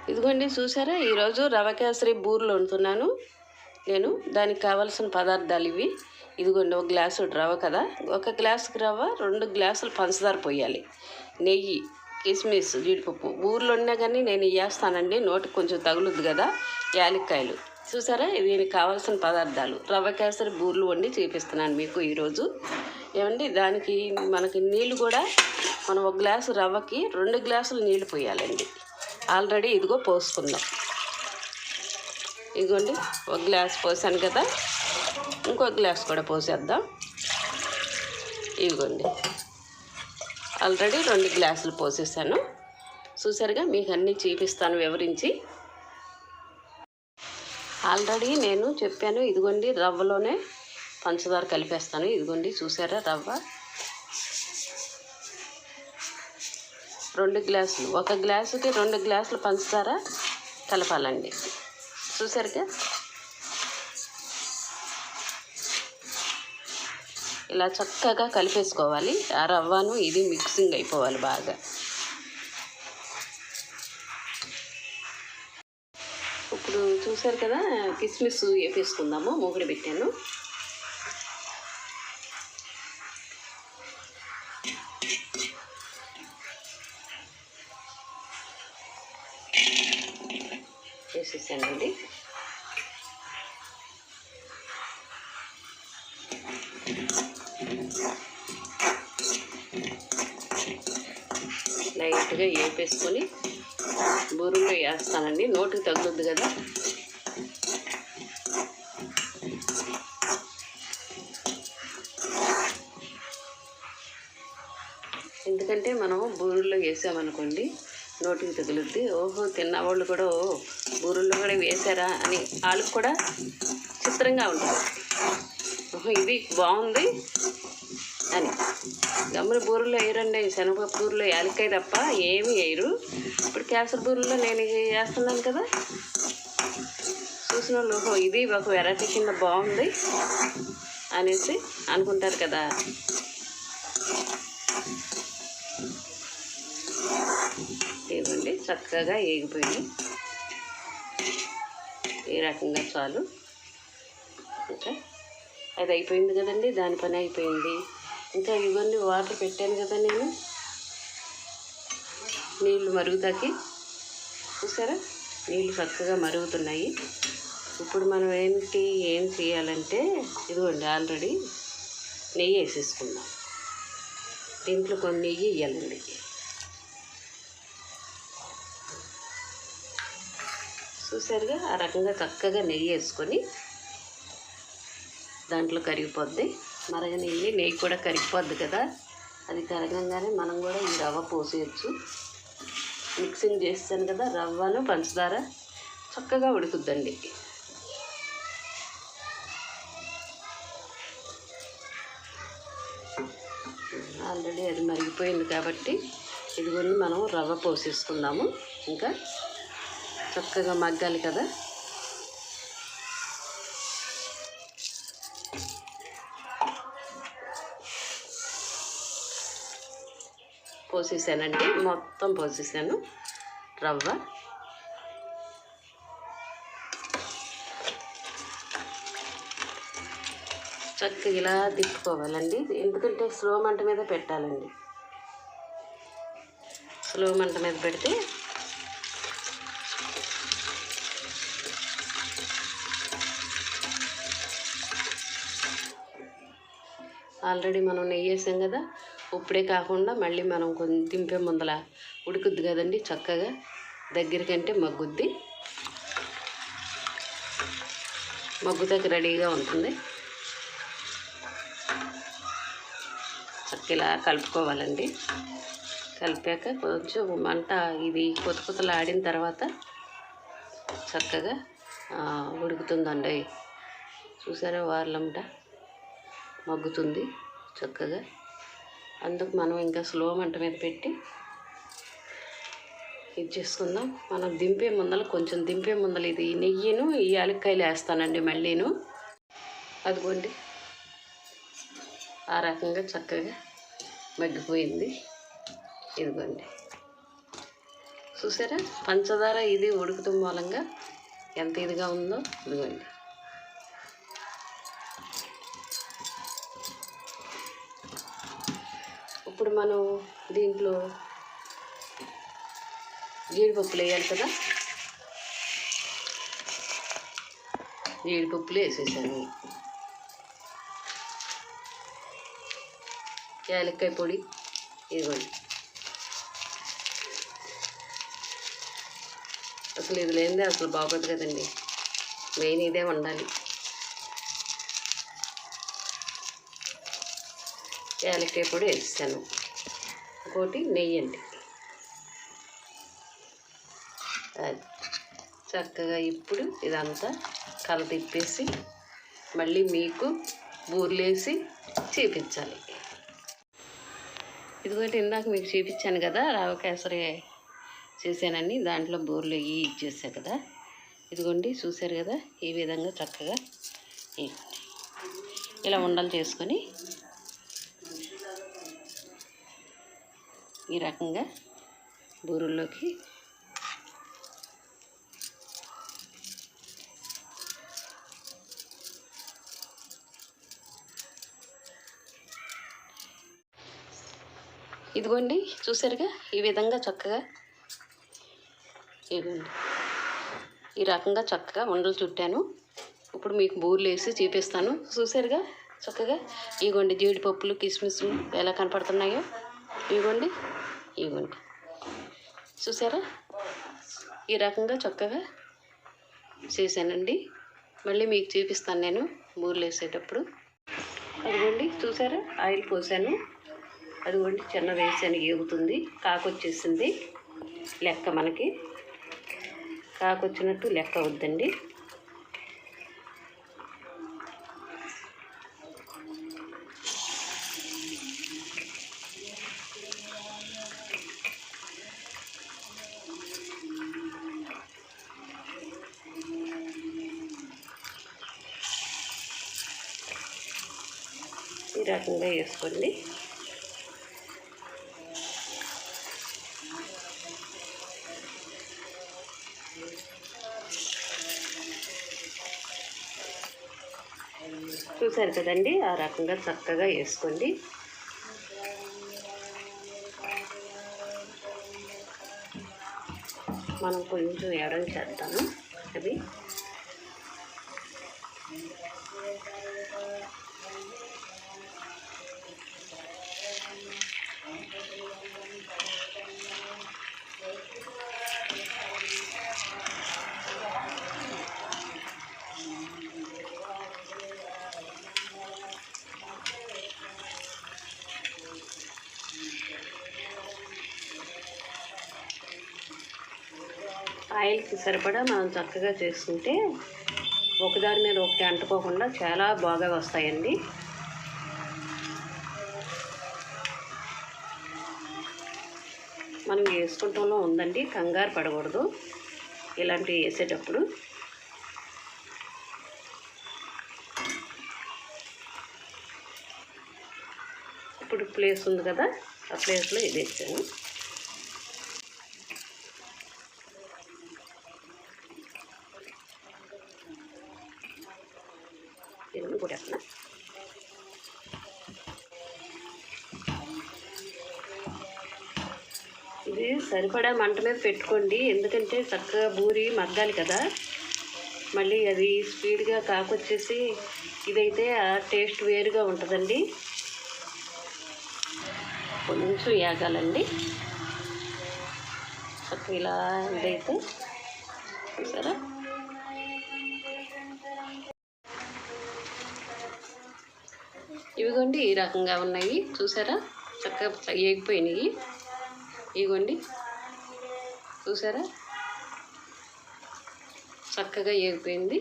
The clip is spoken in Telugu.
ఇదిగోండి చూసారా, ఈరోజు రవ కేసరి బూరెలు వండుతున్నాను నేను. దానికి కావాల్సిన పదార్థాలు ఇవి. ఇదిగోండి, ఒక గ్లాసు రవ కదా, ఒక గ్లాసుకి రవ 2 గ్లాసులు పంచదార పోయాలి, నెయ్యి, కిస్మిస్, జీడిపప్పు. బూరెలు వండినా కానీ నేను వేస్తానండి, నోటికి కొంచెం తగులుద్ది కదా, యాలక్కాయలు. చూసారా, దీనికి కావాల్సిన పదార్థాలు. రవ కేసరి బూరెలు వండి చూపిస్తున్నాను మీకు ఈరోజు. ఏమండి, దానికి మనకి నీళ్ళు కూడా మనం 1 గ్లాసు రవ్వకి 2 గ్లాసులు నీళ్ళు పోయాలండి. ఆల్రెడీ ఇదిగో పోసుకుందాం. ఇదిగోండి, 1 గ్లాస్ పోసాను కదా, ఇంకో గ్లాస్ కూడా పోసేద్దాం. ఇదిగోండి, ఆల్రెడీ 2 గ్లాసులు పోసేసాను. చూసారుగా, మీకు అన్నీ చూపిస్తాను వివరించి. ఆల్రెడీ నేను చెప్పాను. ఇదిగోండి, రవ్వలోనే పంచదార కలిపేస్తాను. ఇదిగోండి చూసారా, రవ్వ 2 గ్లాసులు, 1 గ్లాసుకి 2 గ్లాసులు పంచదార కలపాలండి. చూసారుగా, ఇలా చక్కగా కలిపేసుకోవాలి. ఆ రవ్వను ఇది మిక్సింగ్ అయిపోవాలి బాగా. ఇప్పుడు చూసారు కదా, కిస్మిస్ వేపేసుకుందాము. మూగుడు పెట్టాను. వేసేసానండి. లైట్గా వేపేసుకొని బూరెల్లో వేస్తానండి, నోటికి తగులుద్ది కదా. ఎందుకంటే మనం బూరెల్లో వేసామనుకోండి, నోటికి తగులుద్ది. ఓహో, తిన్నవాళ్ళు కూడా బూరెల్లో కూడా వేసారా అని వాళ్ళకి కూడా చిత్రంగా ఉంటుంది. ఓహో, ఇది బాగుంది అని. గమ్మున బూరెల్లో వేయరండి, శనగపప్పు బూరెలో యాలక్కాయ తప్ప ఏమీ వేయరు. ఇప్పుడు కేసరి బూరెల్లో నేను వేస్తున్నాను కదా, చూసిన వాళ్ళు ఓహో ఇది ఒక వెరైటీ కింద బాగుంది అనేసి అనుకుంటారు కదా. ఇవ్వండి, చక్కగా వేగిపోయింది. ఈ రకంగా చాలు. ఇంకా అది అయిపోయింది కదండి, దాని పని అయిపోయింది. ఇంకా ఇవన్నీ వాటర్ పెట్టాను కదా నేను, నీళ్ళు మరుగుతాకి. చూసారా, నీళ్ళు చక్కగా మరుగుతున్నాయి. ఇప్పుడు మనం ఏం చేయాలంటే, ఇదిగోండి ఆల్రెడీ నెయ్యి వేసేసుకుందాం. దీంట్లో కొన్ని నెయ్యి వేయాలండి. చూసారుగా, ఆ రకంగా చక్కగా నెయ్యి వేసుకొని దాంట్లో కరిగిపోద్ది. మరగనెయ్యి నెయ్యి కూడా కరిగిపోద్ది కదా. అది కరగంగానే మనం కూడా ఈ రవ్వ పోసేయచ్చు. మిక్సింగ్ చేస్తాను కదా, రవ్వను పంచదార చక్కగా ఉడుకుద్దండి. ఆల్రెడీ అది మరిగిపోయింది కాబట్టి ఇదిగోండి, మనం రవ్వ పోసేసుకుందాము. ఇంకా చక్కగా మగ్గాలి కదా. పోసేసానండి, మొత్తం పోసేసాను రవ్వ. చక్కగా ఇలా తిప్పుకోవాలండి. ఎందుకంటే స్లో మంట మీద పెట్టాలండి. స్లో మంట మీద పెడితే ఆల్రెడీ మనం నెయ్యి వేసాం కదా, ఇప్పుడే కాకుండా మళ్ళీ మనం కొంచెం దింపే ముందల ఉడుకుద్ది కదండి. చక్కగా దగ్గరికంటే మగ్గుద్ది, మగ్గుతాకి రెడీగా ఉంటుంది. చక్కగా ఇలా కలుపుకోవాలండి. కలిపాక కొంచెం మంట ఇది కొత్త ఆడిన తర్వాత చక్కగా ఉడుకుతుందండి. చూసారా, వార్లమ్మట మగ్గుతుంది చక్కగా. అందుకు మనం ఇంకా స్లో మంట మీద పెట్టి ఇది చేసుకుందాం. మనం దింపే ముందల ఇది నెయ్యిను ఈ యాలక్కాయలు వేస్తానండి మళ్ళీను. అదిగోండి, ఆ రకంగా చక్కగా మగ్గిపోయింది. ఇదిగోండి, చూసారా పంచదార ఇది ఉడుకుతూ మూలంగా ఎంత ఇదిగా ఉందో. ఇదిగోండి ఇప్పుడు మనం దీంట్లో జీడిపప్పులు వేయాలి కదా. జీడిపప్పులు వేసేసాను. యాలక్కాయ పొడి ఇదిగోండి. అసలు ఇది లేనిదే అసలు బాగోదు కదండి. మెయిన్ ఇదే వండాలి. యాలక్కాయ పొడి వేసాను. ఇంకోటి నెయ్యి అండి. అది చక్కగా ఇప్పుడు ఇదంతా కల తిప్పేసి మళ్ళీ మీకు బూర్లేసి చూపించాలి. ఇదిగోటి ఇందాక మీకు చూపించాను కదా రవ కేసరి చేశానని. దాంట్లో బూరెలు ఇచ్చేసా కదా. ఇదిగోండి చూసారు కదా. ఈ విధంగా చక్కగా ఇలా ఉండలు చేసుకొని ఈ రకంగా బూరెల్లోకి ఇదిగోండి చూసారుగా. ఈ విధంగా చక్కగా ఇదిగోండి ఈ రకంగా చక్కగా ఉండలు చుట్టాను. ఇప్పుడు మీకు బూరెలు వేసి చూపిస్తాను. చూసారుగా చక్కగా. ఇదిగోండి జీడిపప్పులు కిస్మిస్లు ఎలా కనపడుతున్నాయో. ఇదిగోండి చూసారా. ఈ రకంగా చక్కగా చేశానండి. మళ్ళీ మీకు చూపిస్తాను నేను బూరెలు వేసేటప్పుడు. అదిగోండి చూసారా ఆయిల్ పోసాను. అదిగోండి చిన్న వేసాను ఏగుతుంది. కాకొచ్చేసింది. లెక్క మనకి కాకొచ్చినట్టు లెక్క అవుద్దండి. ఈ రకంగా వేసుకోండి. చూసారు కదండి. ఆ రకంగా చక్కగా వేసుకోండి. మనం కొంచెం ఎడం చేద్దాము. అది ఆయిల్కి సరిపడా మనం చక్కగా చేసుకుంటే ఒకదాని మీద ఒకటి అంటుకోకుండా చాలా బాగా వస్తాయండి. మనం వేసుకుంటంలో ఉందండి, కంగారు పడకూడదు ఇలాంటివి వేసేటప్పుడు. ఇప్పుడు ప్లేస్ ఉంది కదా, ఆ ప్లేస్లో ఇది వేసాను. ఇది కూడా ఇది సరిపడా మంట మీద పెట్టుకోండి. ఎందుకంటే చక్కగా బూరి మగ్గాలి కదా. మళ్ళీ అది స్పీడ్గా కాకొచ్చేసి ఇదైతే ఆ టేస్ట్ వేరుగా ఉంటుందండి. కొంచెం వేగాలండి. చక్కగా ఇలా ఇదైతే చూసారా. ఇవిగోండి ఈ రకంగా ఉన్నాయి చూసారా. చక్కగా వేగిపోయినాయి. ఇదిగోండి చూసారా చక్కగా వేగిపోయింది.